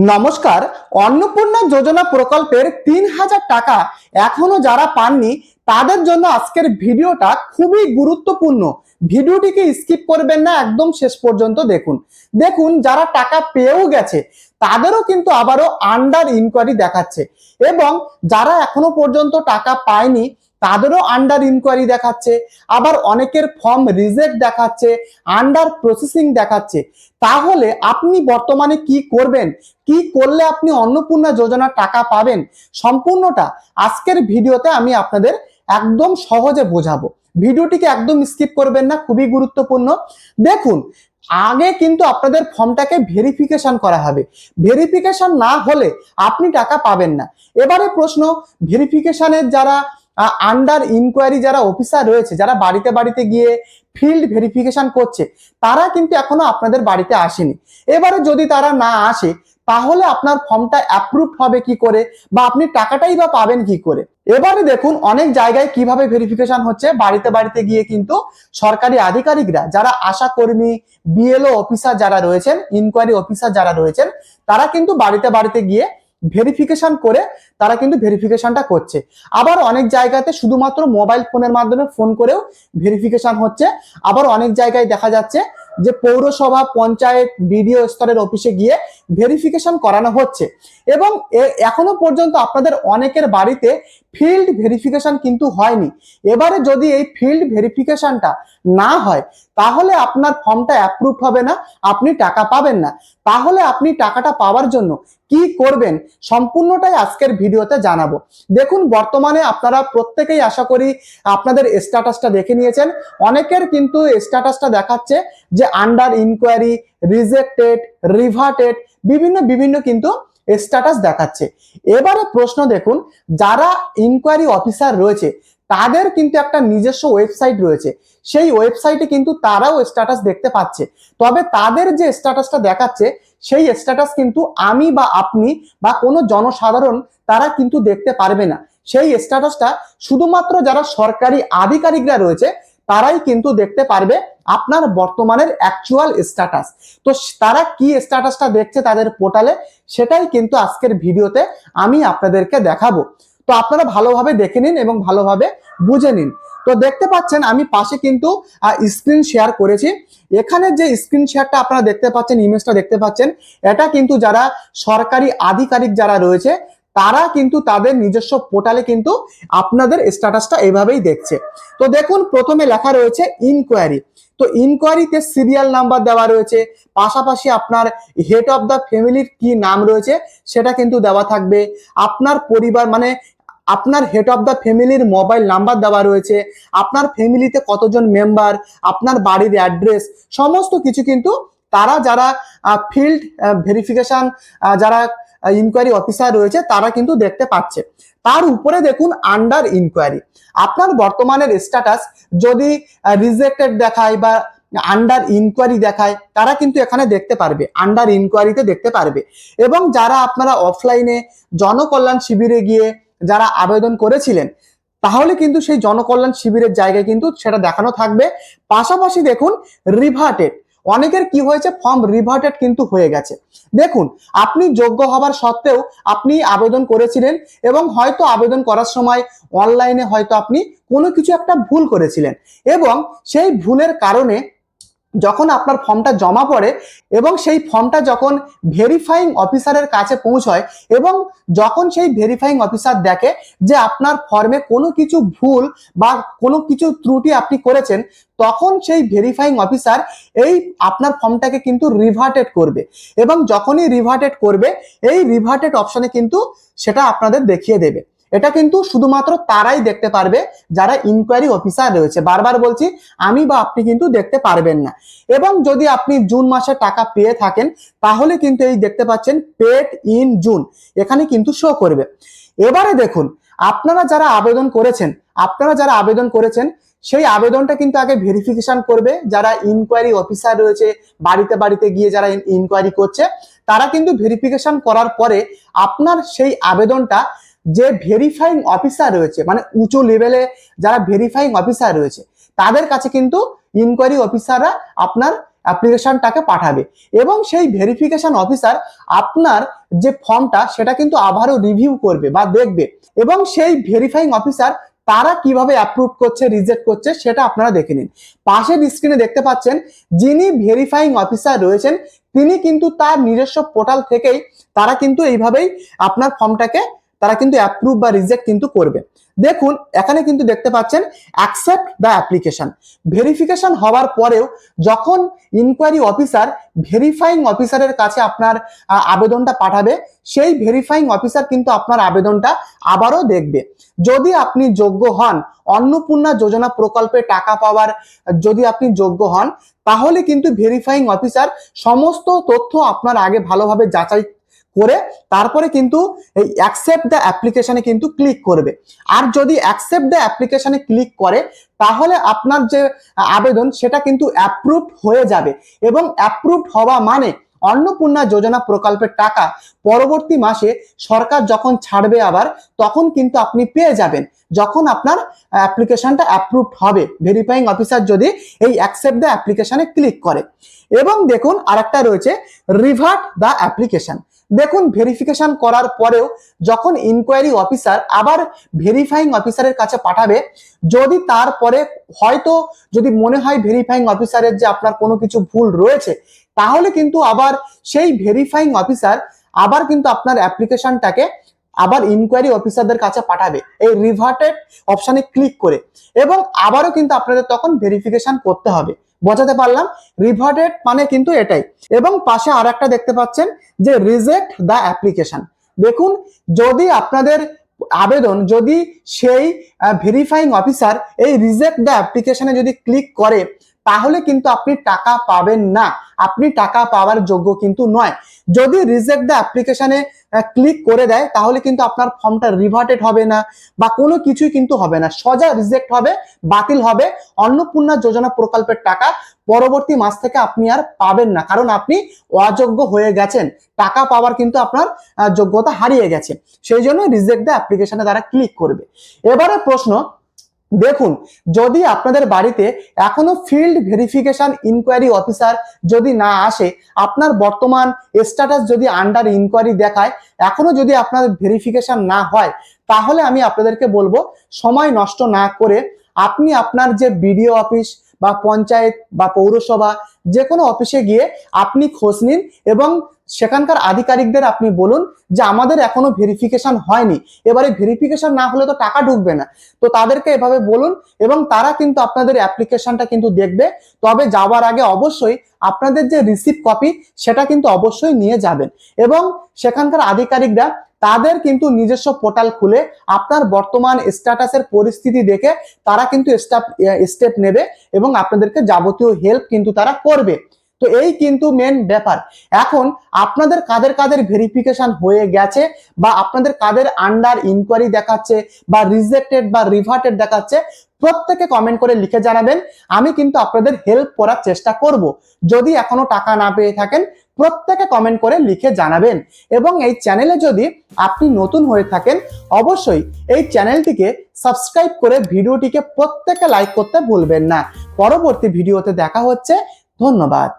নমস্কার। অন্নপূর্ণা যোজনা প্রকল্পের ৩,০০০ টাকা এখনো যারা পাননি তাদের জন্য আজকের ভিডিওটা খুবই গুরুত্বপূর্ণ। ভিডিওটিকে স্কিপ করবেন না, একদম শেষ পর্যন্ত দেখুন। দেখুন, যারা টাকা পেয়েও গেছে তাদেরও কিন্তু আবারও আন্ডার ইনকোয়ারি দেখাচ্ছে, এবং যারা এখনো পর্যন্ত টাকা পায়নি তাদেরও আন্ডার ইনকোয়ারি দেখাচ্ছে। আবার অনেকের ফর্ম রিজেক্ট দেখাচ্ছে, আন্ডার প্রসেসিং দেখাচ্ছে। তাহলে আপনি বর্তমানে কি করবেন, কি করলে আপনি অন্নপূর্ণা যোজনার টাকা পাবেন, সম্পূর্ণটা আজকের ভিডিওতে আমি আপনাদের একদম সহজে বোঝাবো। ভিডিওটিকে একদম স্কিপ করবেন না, খুবই গুরুত্বপূর্ণ। দেখুন, আগে কিন্তু আপনাদের ফর্মটাকে ভেরিফিকেশন করা হবে। ভেরিফিকেশন না হলে আপনি টাকা পাবেন না। এবারে প্রশ্ন, ভেরিফিকেশনের যারা আন্ডার ইনকোয়ারি যারা অফিসার রয়েছে, যারা বাড়িতে বাড়িতে গিয়ে ফিল্ড ভেরিফিকেশন করছে, তারা কিন্তু এখনো আপনাদের বাড়িতে আসেনি। এবারে যদি তারা না আসে তাহলে আপনার ফর্মটা অ্যাপ্রুভ হবে কি করে, বা আপনি টাকাটাই বা পাবেন কি করে? এবারে দেখুন, অনেক জায়গায় কিভাবে ভেরিফিকেশন হচ্ছে। বাড়িতে বাড়িতে গিয়ে কিন্তু সরকারি আধিকারিকরা, যারা আশা কর্মী, বিএলও অফিসার যারা রয়েছেন, ইনকোয়ারি অফিসার যারা রয়েছেন, তারা কিন্তু বাড়িতে বাড়িতে গিয়ে ভেরিফিকেশন করে তারা কিন্তু ভেরিফিকেশনটা করছে। আবার অনেক জায়গাতে শুধুমাত্র মোবাইল ফোনের মাধ্যমে ফোন করেও ভেরিফিকেশন হচ্ছে। আবার অনেক জায়গায় দেখা যাচ্ছে যে পৌরসভা, পঞ্চায়েত, বিডিও স্তরের অফিসে গিয়ে ভেরিফিকেশন করানো হচ্ছে। এবং এখনো পর্যন্ত আপনাদের অনেকের বাড়িতে ফিল্ড ভেরিফিকেশন কিন্তু হয়নি। এবারে যদি এই ফিল্ড ভেরিফিকেশনটা না হয় তাহলে আপনার ফর্মটা অ্যাপ্রুভ হবে না, আপনি টাকা পাবেন না। তাহলে আপনি টাকাটা পাওয়ার জন্য কি করবেন, সম্পূর্ণটাই আজকের ভিডিওতে জানাবো। দেখুন, বর্তমানে আপনারা প্রত্যেকেই আশা করি আপনাদের স্ট্যাটাসটা দেখে নিয়েছেন। অনেকের কিন্তু স্ট্যাটাসটা দেখাচ্ছে যে আন্ডার ইনকোয়ারি, রিজেক্টেড, রিভার্টেড, বিভিন্ন কিন্তু স্ট্যাটাস দেখাচ্ছে। এবারে প্রশ্ন দেখুন, যারা ইনকোয়ারি অফিসার রয়েছে তাদের কিন্তু একটা নিজস্ব ওয়েবসাইট রয়েছে। সেই ওয়েবসাইটে কিন্তু তারাও স্ট্যাটাস দেখতে পাচ্ছে। তবে তাদের যে স্ট্যাটাসটা দেখাচ্ছে সেই স্ট্যাটাস কিন্তু আমি বা আপনি বা কোনো জনসাধারণ তারা কিন্তু দেখতে পারবে না। সেই স্ট্যাটাসটা শুধুমাত্র যারা সরকারি আধিকারিকরা রয়েছে তারাই কিন্তু দেখতে পারবে আপনার বর্তমানের অ্যাকচুয়াল স্ট্যাটাস। তো তারা কি স্ট্যাটাসটা দেখছে তাদের পোর্টালে, সেটাই কিন্তু আজকের ভিডিওতে আমি আপনাদেরকে দেখাবো। তো আপনারা ভালোভাবে দেখে নিন এবং ভালোভাবে বুঝে নিন। তো দেখতে পাচ্ছেন আমি পাশে কিন্তু স্ক্রিন শেয়ার করেছি। এখানে যে স্ক্রিন শেয়ারটা আপনারা দেখতে পাচ্ছেন, ইমেজটা দেখতে পাচ্ছেন, এটা কিন্তু যারা সরকারি আধিকারিক যারা রয়েছে তারা কিন্তু তাদের নিজস্ব পোর্টালে কিন্তু আপনাদের স্ট্যাটাসটা এভাবেই দেখছে। তো দেখুন, প্রথমে লেখা রয়েছে ইনকোয়ারি। তো ইনকোয়ারিতে সিরিয়াল নাম্বার দেওয়া রয়েছে, পাশাপাশি আপনার হেড অফ দ্য ফ্যামিলির কি নাম রয়েছে সেটা কিন্তু দেওয়া থাকবে। আপনার পরিবার মানে আপনার হেড অফ দ্য ফ্যামিলির মোবাইল নাম্বার দেওয়া রয়েছে, আপনার ফ্যামিলিতে কতজন মেম্বার, আপনার বাড়ির অ্যাড্রেস, সমস্ত কিছু কিন্তু তারা যারা ফিল্ড ভেরিফিকেশন যারা ইনকোয়ারি অফিসার রয়েছে তারা কিন্তু দেখতে পাচ্ছে। তার উপরে দেখুন আন্ডার ইনকোয়ারি, আপনার বর্তমানের স্ট্যাটাস যদি রিজেক্টেড দেখায় বা আন্ডার ইনকোয়ারি দেখায় তারা কিন্তু এখানে দেখতে পারবে, আন্ডার ইনকোয়ারিতে দেখতে পারবে। এবং যারা আপনারা অফলাইনে জনকল্যাণ শিবিরে গিয়ে যারা আবেদন করেছিলেন তাহলে কিন্তু সেই জনকল্যাণ শিবিরের জায়গায় কিন্তু সেটা দেখানো থাকবে। পাশাপাশি দেখুন রিভার্টেড, অনেকের কি হয়েছে, ফর্ম রিভার্টেড কিন্তু হয়ে গেছে। দেখুন, আপনি যোগ্য হবার সত্ত্বেও আপনি আবেদন করেছিলেন এবং হয়তো আবেদন করার সময় অনলাইনে হয়তো আপনি কোনো কিছু একটা ভুল করেছিলেন, এবং সেই ভুলের কারণে যখন আপনার ফর্মটা জমা পড়ে এবং সেই ফর্মটা যখন ভেরিফাইং অফিসারের কাছে পৌঁছয় এবং যখন সেই ভেরিফাইং অফিসার দেখে যে আপনার ফর্মে কোনো কিছু ভুল বা কোনো কিছু ত্রুটি আপনি করেছেন, তখন সেই ভেরিফাইং অফিসার এই আপনার ফর্মটাকে কিন্তু রিভার্টেড করবে। এবং যখনই রিভার্টেড করবে এই রিভার্টেড অপশনে কিন্তু সেটা আপনাদের দেখিয়ে দেবে। এটা কিন্তু শুধুমাত্র তারাই দেখতে পারবে যারা ইনকোয়ারি অফিসার রয়েছে। বারবার বলছি, আমি বা আপনি কিন্তু দেখতে পারবেন না। এবং যদি আপনি জুন মাসে টাকা পেয়ে থাকেন তাহলে কিন্তু এই দেখতে পাচ্ছেন পেড ইন জুন, এখানে কিন্তু শো করবে। এবারে দেখুন, আপনারা যারা আবেদন করেছেন সেই আবেদনটা কিন্তু আগে ভেরিফিকেশন করবে যারা ইনকোয়ারি অফিসার রয়েছে, বাড়িতে বাড়িতে গিয়ে যারা ইনকোয়ারি করছে তারা কিন্তু ভেরিফিকেশন করার পরে আপনার সেই আবেদনটা যে ভেরিফাইং অফিসার রয়েছে, মানে উঁচু লেভেলে যারা ভেরিফাইং অফিসার রয়েছে তাদের কাছে কিন্তু ইনকোয়ারি অফিসাররা আপনার অ্যাপ্লিকেশনটাকে পাঠাবে এবং সেই ভেরিফিকেশন অফিসার আপনার যে ফর্মটা সেটা কিন্তু আবারও রিভিউ করবে বা দেখবে এবং সেই ভেরিফাইং অফিসার তারা কিভাবে অ্যাপ্রুভ করছে রিজেক্ট করছে সেটা আপনারা দেখে নিন। পাশের স্ক্রিনে দেখতে পাচ্ছেন যিনি ভেরিফাইং অফিসার রয়েছেন তিনি কিন্তু তার নিজস্ব পোর্টাল থেকেই তারা কিন্তু এইভাবেই আপনার ফর্মটাকে তারা কিন্তু অ্যাপ্রুভ বা রিজেক্ট কিন্তু করবে। দেখুন এখানে কিন্তু দেখতে পাচ্ছেন অ্যাকসেপ্ট দ্য অ্যাপ্লিকেশন। ভেরিফিকেশন হওয়ার পরেও যখন ইনকোয়ারি অফিসার ভেরিফাইং অফিসারের কাছে আপনার আবেদনটা পাঠাবে সেই ভেরিফাইং অফিসার কিন্তু আপনার আবেদনটা আবারও দেখবে। যদি আপনি যোগ্য হন অন্নপূর্ণা যোজনা প্রকল্পে টাকা পাওয়ার যদি আপনি যোগ্য হন তাহলে কিন্তু ভেরিফাইং অফিসার সমস্ত তথ্য আপনার আগে ভালোভাবে যাচাই করে তারপরে কিন্তু এই অ্যাকসেপ্ট দ্য অ্যাপ্লিকেশনে কিন্তু ক্লিক করবে। আর যদি অ্যাকসেপ্ট দ্য অ্যাপ্লিকেশনে ক্লিক করে তাহলে আপনার যে আবেদন সেটা কিন্তু অ্যাপ্রুভড হয়ে যাবে এবং অ্যাপ্রুভড হওয়া মানে অন্নপূর্ণা যোজনা প্রকল্পের টাকা পরবর্তী মাসে সরকার যখন ছাড়বে আবার তখন কিন্তু আপনি পেয়ে যাবেন যখন আপনার অ্যাপ্লিকেশনটা অ্যাপ্রুভড হবে ভেরিফাইং অফিসার যদি এই অ্যাকসেপ্ট দ্য অ্যাপ্লিকেশনে ক্লিক করে। এবং দেখুন আরেকটা রয়েছে রিভার্ট দ্য অ্যাপ্লিকেশন। দেখুন ভেরিফিকেশন করার পরেও যখন ইনকোয়ারি অফিসার আবার ভেরিফাইং অফিসারের কাছে পাঠাবে যদি তারপরে হয়তো যদি মনে হয় ভেরিফাইং অফিসারের যে আপনার কোনো কিছু ভুল রয়েছে তাহলে কিন্তু আবার সেই ভেরিফাইং অফিসার আবার কিন্তু আপনার অ্যাপ্লিকেশনটাকে আবার ইনকোয়ারি অফিসারদের কাছে পাঠাবে এই রিভার্টেড অপশনে ক্লিক করে এবং আবারও কিন্তু আপনাদের তখন ভেরিফিকেশন করতে হবে। বোঝাতে পারলাম? রিভার্টেড মানে কিন্তু এটাই। এবং পাশে আর একটা দেখতে পাচ্ছেন যে রিজেক্ট দ্য অ্যাপ্লিকেশন। দেখুন যদি আপনাদের আবেদন যদি সেই ভেরিফাইং অফিসার এই রিজেক্ট দ্য অ্যাপ্লিকেশনে যদি ক্লিক করে তাহলে কিন্তু আপনি টাকা পাবেন না, আপনি টাকা পাওয়ার যোগ্য কিন্তু নয়। যদি রিজেক্ট দ্য অ্যাপ্লিকেশনে ক্লিক করে দেয় তাহলে কিন্তু আপনার ফর্মটা রিভার্টেড হবে না বা কোনো কিছুই কিন্তু হবে না, সোজা রিজেক্ট হবে, বাতিল হবে। অন্নপূর্ণা যোজনা প্রকল্পের টাকা পরবর্তী মাস থেকে আপনি আর পাবেন না কারণ আপনি অযোগ্য হয়ে গেছেন, টাকা পাওয়ার কিন্তু আপনার যোগ্যতা হারিয়ে গেছে। সেই জন্য রিজেক্ট দ্য অ্যাপ্লিকেশনে তারা ক্লিক করবে। এবারে প্রশ্ন দেখুন যদি আপনাদের বাড়িতে এখনো ফিল্ড ভেরিফিকেশন ইনকোয়ারি অফিসার যদি না আসে আপনার বর্তমান স্ট্যাটাস যদি আন্ডার ইনকোয়ারি দেখায় এখনো যদি আপনার ভেরিফিকেশন না হয় তাহলে আমি আপনাদেরকে বলবো সময় নষ্ট না করে আপনি আপনার যে বিডিও অফিস বা পঞ্চায়েত বা পৌরসভা যে কোনো অফিসে গিয়ে আপনি খোঁজ নিন এবং সেখানকার আধিকারিকদের আপনি বলুন যে আমাদের এখনো ভেরিফিকেশন হয়নি, এবারে ভেরিফিকেশন না হলে তো টাকা ঢুকবে না। তো তাদেরকে এভাবে বলুন এবং তারা কিন্তু আপনাদের অ্যাপ্লিকেশনটা কিন্তু দেখবে। তবে যাওয়ার আগে অবশ্যই আপনাদের যে রিসিপ্ট কপি সেটা কিন্তু অবশ্যই নিয়ে যাবেন এবং সেখানকার আধিকারিকরা তাদের কিন্তু নিজস্ব পোর্টাল খুলে আপনার বর্তমান স্ট্যাটাসের পরিস্থিতি দেখে তারা কিন্তু স্টেপ নেবে এবং আপনাদেরকে যাবতীয় হেল্প কিন্তু তারা করবে। তো এই কিন্তু মেন ব্যাপার। এখন আপনাদের কাদের কাদের ভেরিফিকেশন হয়ে গেছে বা আপনাদের কাদের আন্ডার ইনকোয়ারি দেখাচ্ছে বা রিজেক্টেড বা রিভার্টেড দেখাচ্ছে প্রত্যেকে কমেন্ট করে লিখে জানাবেন। আমি কিন্তু আপনাদের হেল্প করার চেষ্টা করব। যদি এখনো টাকা না পেয়ে থাকেন প্রত্যেকে কমেন্ট করে লিখে জানাবেন এবং এই চ্যানেলে যদি আপনি নতুন হয়ে থাকেন অবশ্যই এই চ্যানেলটিকে সাবস্ক্রাইব করে ভিডিওটিকে প্রত্যেকে লাইক করতে ভুলবেন না। পরবর্তী ভিডিওতে দেখা হচ্ছে। ধন্যবাদ।